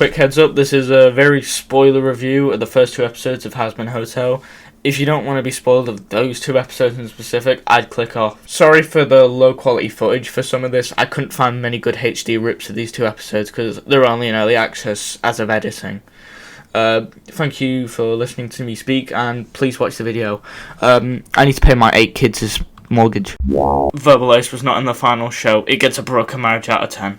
Quick heads up, this is a very spoiler review of the first 2 episodes of Hazbin Hotel. If you don't want to be spoiled of those 2 episodes in specific, I'd click off. Sorry for the low quality footage for some of this. I couldn't find many good HD rips of these 2 episodes because they're only in early access as of editing. Thank you for listening to me speak, and please watch the video. I need to pay my 8 kids' mortgage. Verbal Ace was not in the final show. It gets a broken marriage out of 10.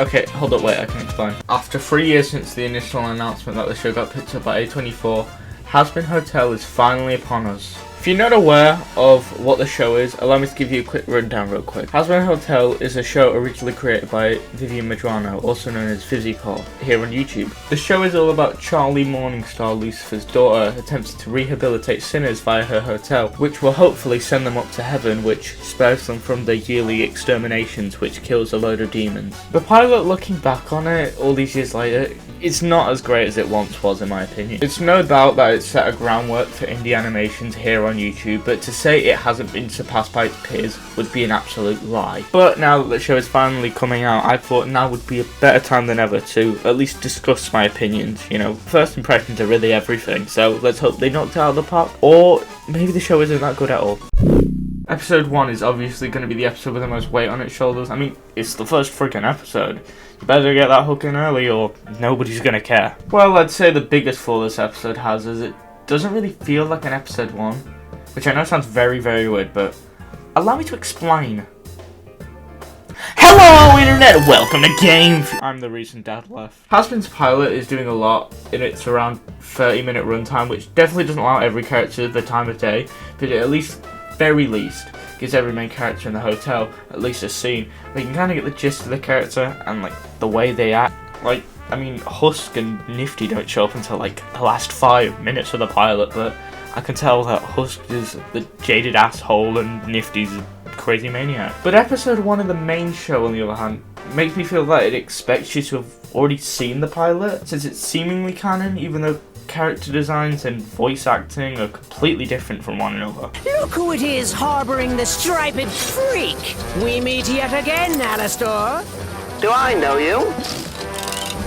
Okay, hold up, wait, I can explain. After 3 years since the initial announcement that the show got picked up by A24, Hazbin Hotel is finally upon us. If you're not aware of what the show is, allow me to give you a quick rundown real quick. Hazbin Hotel is a show originally created by vivziepop, also known as vivziepop, here on YouTube. The show is all about Charlie Morningstar, Lucifer's daughter, attempting to rehabilitate sinners via her hotel, which will hopefully send them up to heaven, which spares them from the yearly exterminations, which kills a load of demons. The pilot, looking back on it all these years later, it's not as great as it once was, in my opinion. It's no doubt that it set a groundwork for indie animations here on YouTube, but to say it hasn't been surpassed by its peers would be an absolute lie. But now that the show is finally coming out, I thought now would be a better time than ever to at least discuss my opinions. You know, first impressions are really everything, so let's hope they knocked it out of the park, or maybe the show isn't that good at all. Episode 1 is obviously going to be the episode with the most weight on its shoulders. I mean, it's the first freaking episode. You better get that hook in early or nobody's going to care. Well, I'd say the biggest flaw this episode has is it doesn't really feel like an episode 1. Which I know sounds very, very weird, but allow me to explain. Hello, Internet! Welcome to Game. I'm the reason Dad left. Hazbin's pilot is doing a lot in its around 30-minute runtime, which definitely doesn't allow every character the time of day, but at least, very least, gives every main character in the hotel at least a scene where you can kind of get the gist of the character and like the way they act. Like, I mean, Husk and Nifty don't show up until like the last 5 minutes of the pilot, but I can tell that Husk is the jaded asshole and Nifty's a crazy maniac. But episode 1 of the main show, on the other hand, makes me feel that it expects you to have already seen the pilot, since it's seemingly canon, even though character designs and voice acting are completely different from one another. Look who it is harboring the striped freak! We meet yet again, Alistair. Do I know you?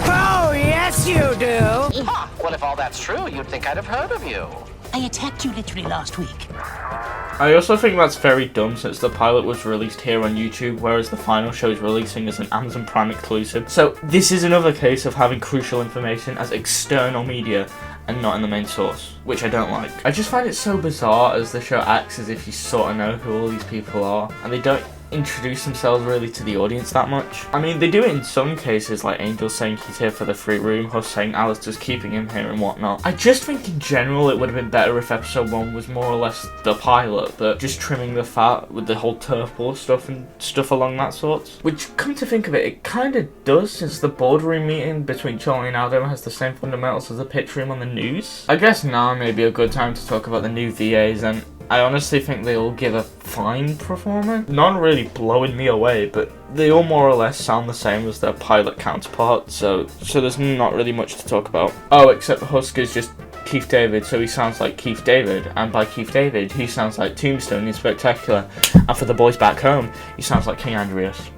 Oh, yes you do! Huh. Well, if all that's true, you'd think I'd have heard of you. I attacked you literally last week. I also think that's very dumb since the pilot was released here on YouTube, whereas the final show is releasing as an Amazon Prime exclusive. So this is another case of having crucial information as external media and not in the main source, which I don't like. I just find it so bizarre as the show acts as if you sort of know who all these people are, and they don't introduce themselves really to the audience that much. I mean, they do it in some cases, like Angel saying he's here for the free room, Husk saying Alistair's keeping him here and whatnot. I just think in general it would have been better if episode 1 was more or less the pilot, but just trimming the fat with the whole turf war stuff and stuff along that sort. Which, come to think of it, it kind of does, since the boardroom meeting between Charlie and Adam has the same fundamentals as the pitch room on the news. I guess now may be a good time to talk about the new VAs, and I honestly think they all give a fine performance. None really blowing me away, but they all more or less sound the same as their pilot counterparts, so there's not really much to talk about. Oh, except Husk is just Keith David, so he sounds like Keith David, and by Keith David, he sounds like Tombstone in Spectacular, and for the boys back home, he sounds like King Andreas.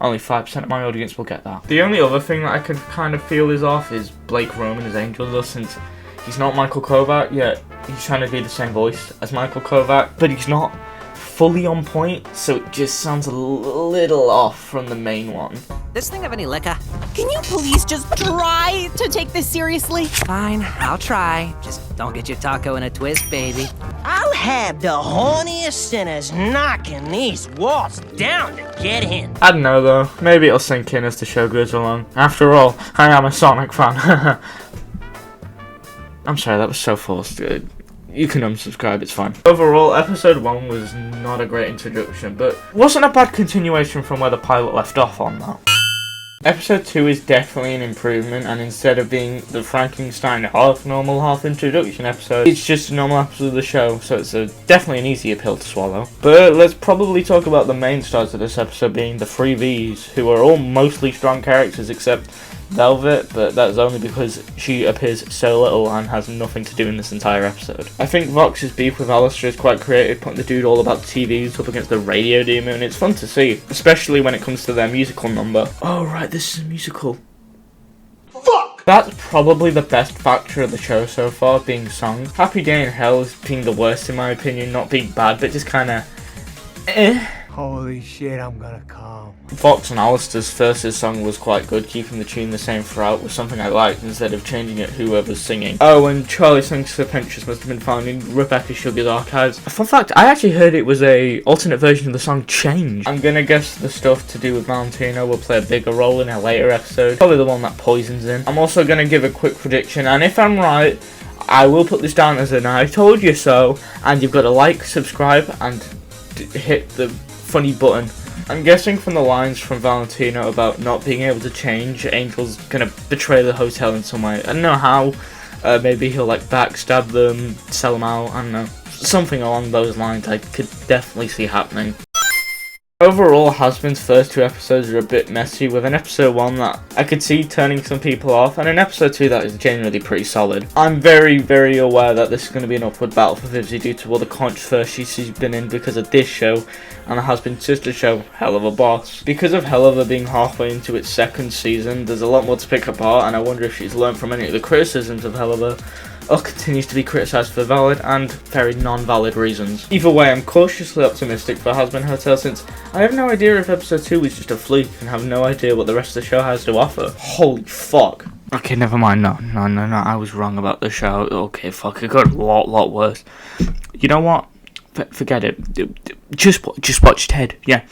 Only 5% of my audience will get that. The only other thing that I could kind of feel is off is Blake Roman as Angel, since he's not Michael Kovac, yet he's trying to be the same voice as Michael Kovac, but he's not fully on point, so it just sounds a little off from the main one. This thing have any liquor? Can you please just try to take this seriously? Fine, I'll try. Just don't get your taco in a twist, baby. I'll have the horniest sinners knocking these walls down to get in. I don't know though, maybe it'll sink in as the show goes along. After all, I am a Sonic fan. I'm sorry, that was so forced. You can unsubscribe, it's fine. Overall, episode 1 was not a great introduction, but wasn't a bad continuation from where the pilot left off on that. Episode 2 is definitely an improvement, and instead of being the Frankenstein half normal, half introduction episode, it's just a normal episode of the show, so it's definitely an easier pill to swallow. But let's probably talk about the main stars of this episode being the 3 Vs, who are all mostly strong characters except Velvet, but that's only because she appears so little and has nothing to do in this entire episode. I think Vox's beef with Alistair is quite creative, putting the dude all about TVs up against the radio demon. It's fun to see, especially when it comes to their musical number. Oh right, this is a musical. Fuck! That's probably the best factor of the show so far, being songs. Happy Day in Hell is being the worst in my opinion, not being bad, but just kinda Holy shit, I'm gonna come. Vox and Alistair's versus song was quite good, keeping the tune the same throughout was something I liked instead of changing it whoever's singing. Oh, and Charlie Sings for Pinterest must have been found in Rebecca Sugar's archives. Fun fact, I actually heard it was a alternate version of the song Change. I'm gonna guess the stuff to do with Valentino will play a bigger role in a later episode, probably the one that Poison's in. I'm also gonna give a quick prediction, and if I'm right, I will put this down as an I told you so, and you've got to like, subscribe, and hit the funny button. I'm guessing from the lines from Valentino about not being able to change, Angel's gonna betray the hotel in some way. I don't know how. Maybe he'll like backstab them, sell them out, I don't know. Something along those lines I could definitely see happening. Overall, Hazbin's first 2 episodes are a bit messy, with an episode 1 that I could see turning some people off, and an episode 2 that is genuinely pretty solid. I'm very, very aware that this is going to be an upward battle for Vivzie due to all the controversy she's been in because of this show, and the Hazbin sister show, Hell of a Boss. Because of Hell of a being halfway into its 2nd season, there's a lot more to pick apart, and I wonder if she's learned from any of the criticisms of Hell of a, or continues to be criticised for valid and very non-valid reasons. Either way, I'm cautiously optimistic for Hazbin Hotel since I have no idea if episode 2 is just a fluke and have no idea what the rest of the show has to offer. Holy fuck. Okay, never mind, no, I was wrong about the show. Okay, fuck, it got a lot worse. You know what? Forget it. Just watch Ted, yeah.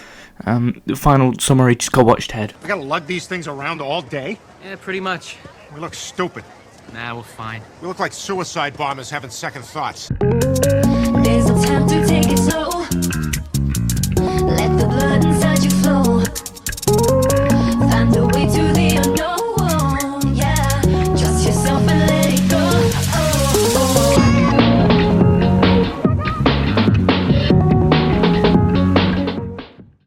The final summary, just go watch Ted. We gotta lug these things around all day? Yeah, pretty much. We look stupid. Nah, we're fine. We look like suicide bombers having second thoughts.